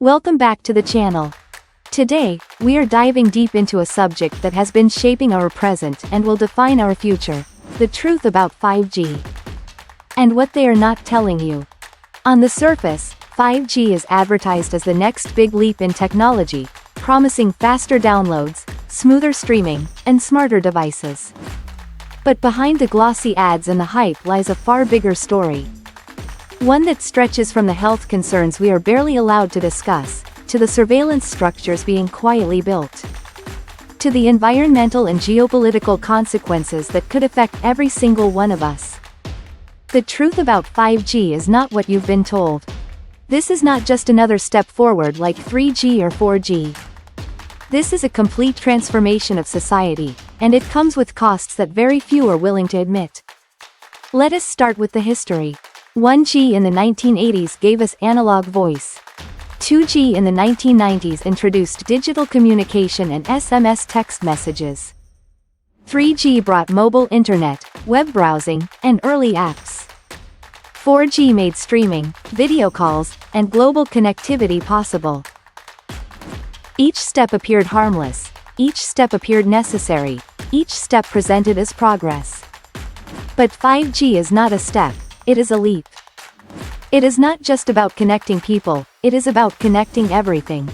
Welcome back to the channel. Today, we are diving deep into a subject that has been shaping our present and will define our future: the truth about 5G. And what they are not telling you. On the surface, 5G is advertised as the next big leap in technology, promising faster downloads, smoother streaming, and smarter devices. But behind the glossy ads and the hype lies a far bigger story. One that stretches from the health concerns we are barely allowed to discuss, to the surveillance structures being quietly built, to the environmental and geopolitical consequences that could affect every single one of us. The truth about 5G is not what you've been told. This is not just another step forward like 3G or 4G. This is a complete transformation of society, and it comes with costs that very few are willing to admit. Let us start with the history. 1G in the 1980s gave us analog voice. 2G in the 1990s introduced digital communication and SMS text messages. 3G brought mobile internet, web browsing, and early apps. 4G made streaming, video calls, and global connectivity possible. Each step appeared harmless, each step appeared necessary, each step presented as progress. But 5G is not a step, it is a leap. It is not just about connecting people, it is about connecting everything.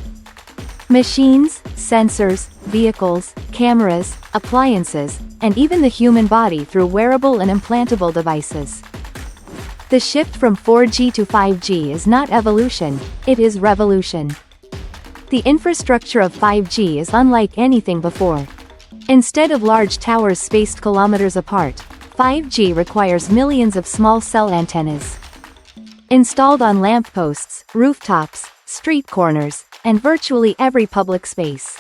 Machines, sensors, vehicles, cameras, appliances, and even the human body through wearable and implantable devices. The shift from 4G to 5G is not evolution, it is revolution. The infrastructure of 5G is unlike anything before. Instead of large towers spaced kilometers apart, 5G requires millions of small cell antennas, installed on lampposts, rooftops, street corners, and virtually every public space.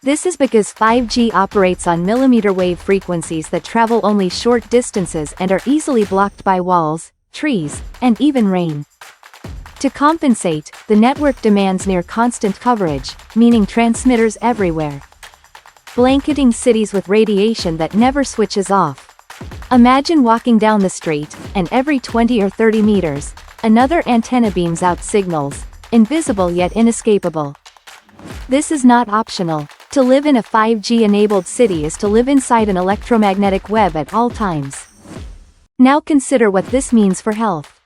This is because 5G operates on millimeter wave frequencies that travel only short distances and are easily blocked by walls, trees, and even rain. To compensate, the network demands near constant coverage, meaning transmitters everywhere, blanketing cities with radiation that never switches off. Imagine walking down the street, and every 20 or 30 meters, another antenna beams out signals, invisible yet inescapable. This is not optional. To live in a 5G-enabled city is to live inside an electromagnetic web at all times. Now consider what this means for health.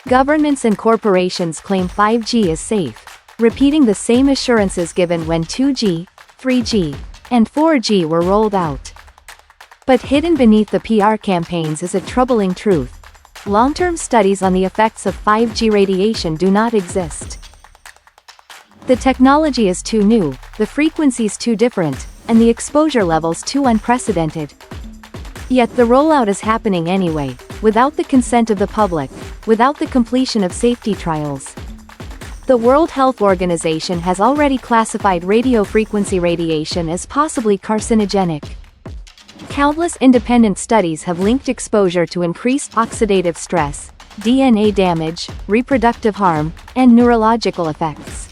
Governments and corporations claim 5G is safe, repeating the same assurances given when 2G, 3G, and 4G were rolled out. But hidden beneath the PR campaigns is a troubling truth. Long-term studies on the effects of 5G radiation do not exist. The technology is too new, the frequencies too different, and the exposure levels too unprecedented. Yet the rollout is happening anyway, without the consent of the public, without the completion of safety trials. The World Health Organization has already classified radio frequency radiation as possibly carcinogenic. Countless independent studies have linked exposure to increased oxidative stress, DNA damage, reproductive harm, and neurological effects.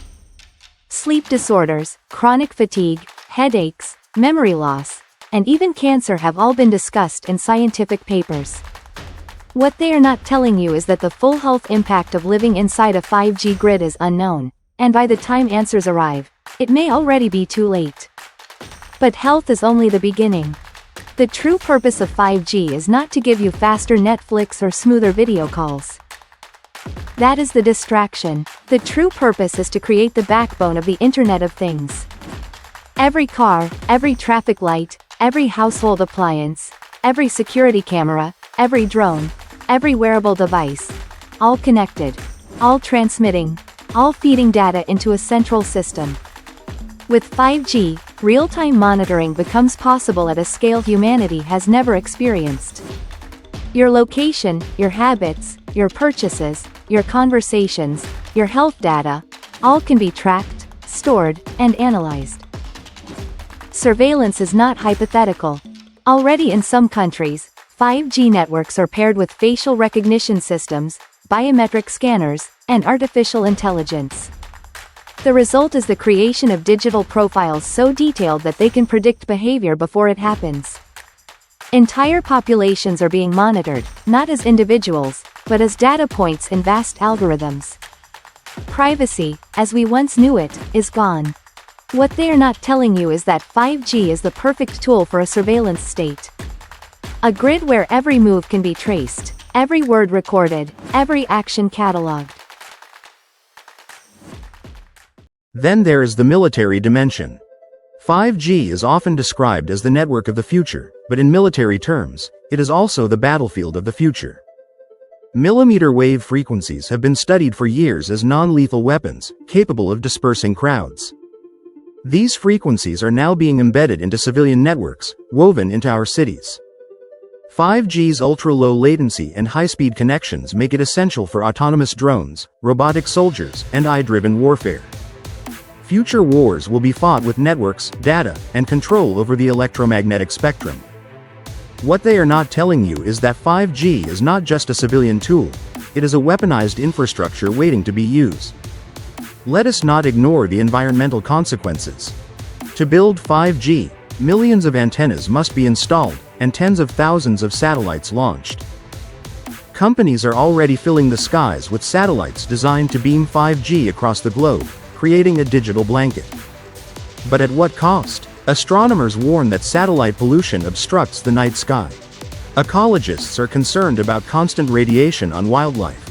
Sleep disorders, chronic fatigue, headaches, memory loss, and even cancer have all been discussed in scientific papers. What they are not telling you is that the full health impact of living inside a 5G grid is unknown, and by the time answers arrive, it may already be too late. But health is only the beginning. The true purpose of 5G is not to give you faster Netflix or smoother video calls. That is the distraction. The true purpose is to create the backbone of the Internet of Things. Every car, every traffic light, every household appliance, every security camera, every drone, every wearable device, all connected, all transmitting, all feeding data into a central system. With 5G, real-time monitoring becomes possible at a scale humanity has never experienced. Your location, your habits, your purchases, your conversations, your health data, all can be tracked, stored, and analyzed. Surveillance is not hypothetical. Already in some countries, 5G networks are paired with facial recognition systems, biometric scanners, and artificial intelligence. The result is the creation of digital profiles so detailed that they can predict behavior before it happens. Entire populations are being monitored, not as individuals, but as data points in vast algorithms. Privacy, as we once knew it, is gone. What they are not telling you is that 5G is the perfect tool for a surveillance state. A grid where every move can be traced, every word recorded, every action cataloged. Then there is the military dimension. 5G is often described as the network of the future, but in military terms, it is also the battlefield of the future. Millimeter wave frequencies have been studied for years as non-lethal weapons, capable of dispersing crowds. These frequencies are now being embedded into civilian networks, woven into our cities. 5G's ultra-low latency and high-speed connections make it essential for autonomous drones, robotic soldiers, and AI-driven warfare. Future wars will be fought with networks, data, and control over the electromagnetic spectrum. What they are not telling you is that 5G is not just a civilian tool, it is a weaponized infrastructure waiting to be used. Let us not ignore the environmental consequences. To build 5G, millions of antennas must be installed, and tens of thousands of satellites launched. Companies are already filling the skies with satellites designed to beam 5G across the globe, creating a digital blanket. But at what cost? Astronomers warn that satellite pollution obstructs the night sky. Ecologists are concerned about constant radiation on wildlife.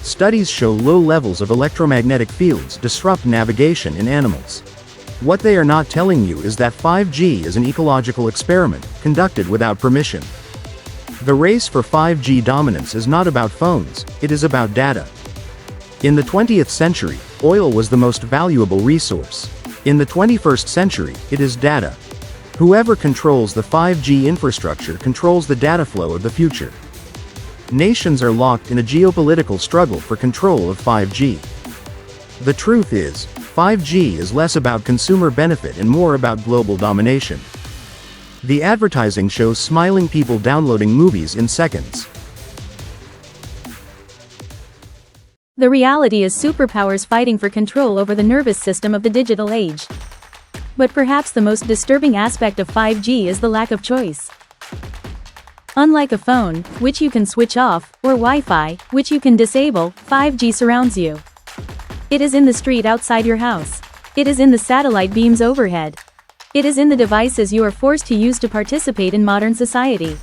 Studies show low levels of electromagnetic fields disrupt navigation in animals. What they are not telling you is that 5G is an ecological experiment, conducted without permission. The race for 5G dominance is not about phones, it is about data. In the 20th century, oil was the most valuable resource. In the 21st century, it is data. Whoever controls the 5G infrastructure controls the data flow of the future. Nations are locked in a geopolitical struggle for control of 5G. The truth is, 5G is less about consumer benefit and more about global domination. The advertising shows smiling people downloading movies in seconds. The reality is superpowers fighting for control over the nervous system of the digital age. But perhaps the most disturbing aspect of 5G is the lack of choice. Unlike a phone, which you can switch off, or Wi-Fi, which you can disable, 5G surrounds you. It is in the street outside your house. It is in the satellite beams overhead. It is in the devices you are forced to use to participate in modern society.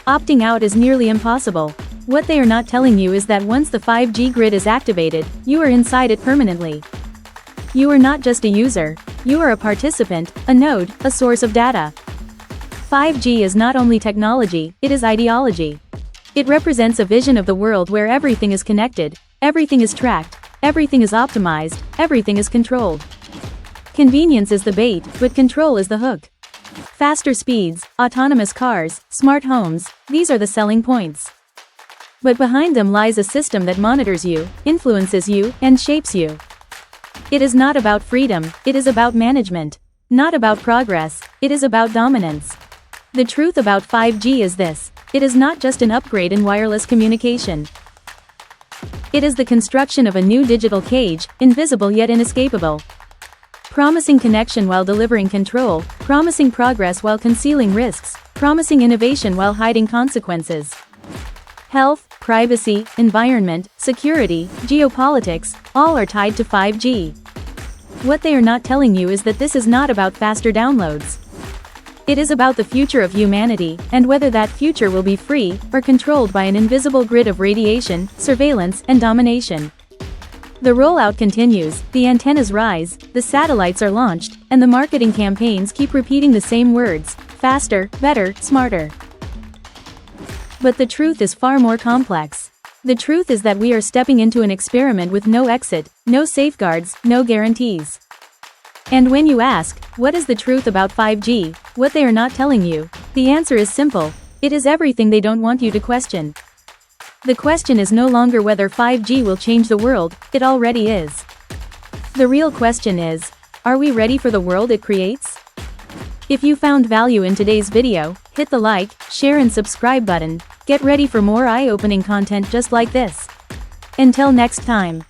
Opting out is nearly impossible. What they are not telling you is that once the 5G grid is activated, you are inside it permanently. You are not just a user, you are a participant, a node, a source of data. 5G is not only technology, it is ideology. It represents a vision of the world where everything is connected, everything is tracked, everything is optimized, everything is controlled. Convenience is the bait, but control is the hook. Faster speeds, autonomous cars, smart homes, these are the selling points. But behind them lies a system that monitors you, influences you, and shapes you. It is not about freedom, it is about management. Not about progress, it is about dominance. The truth about 5G is this: it is not just an upgrade in wireless communication. It is the construction of a new digital cage, invisible yet inescapable. Promising connection while delivering control, promising progress while concealing risks, promising innovation while hiding consequences. Health, privacy, environment, security, geopolitics, all are tied to 5G. What they are not telling you is that this is not about faster downloads. It is about the future of humanity, and whether that future will be free, or controlled by an invisible grid of radiation, surveillance, and domination. The rollout continues, the antennas rise, the satellites are launched, and the marketing campaigns keep repeating the same words: faster, better, smarter. But the truth is far more complex. The truth is that we are stepping into an experiment with no exit, no safeguards, no guarantees. And when you ask, what is the truth about 5G, what they are not telling you, the answer is simple: it is everything they don't want you to question. The question is no longer whether 5G will change the world, it already is. The real question is, are we ready for the world it creates? If you found value in today's video, hit the like, share and subscribe button. Get ready for more eye-opening content just like this. Until next time.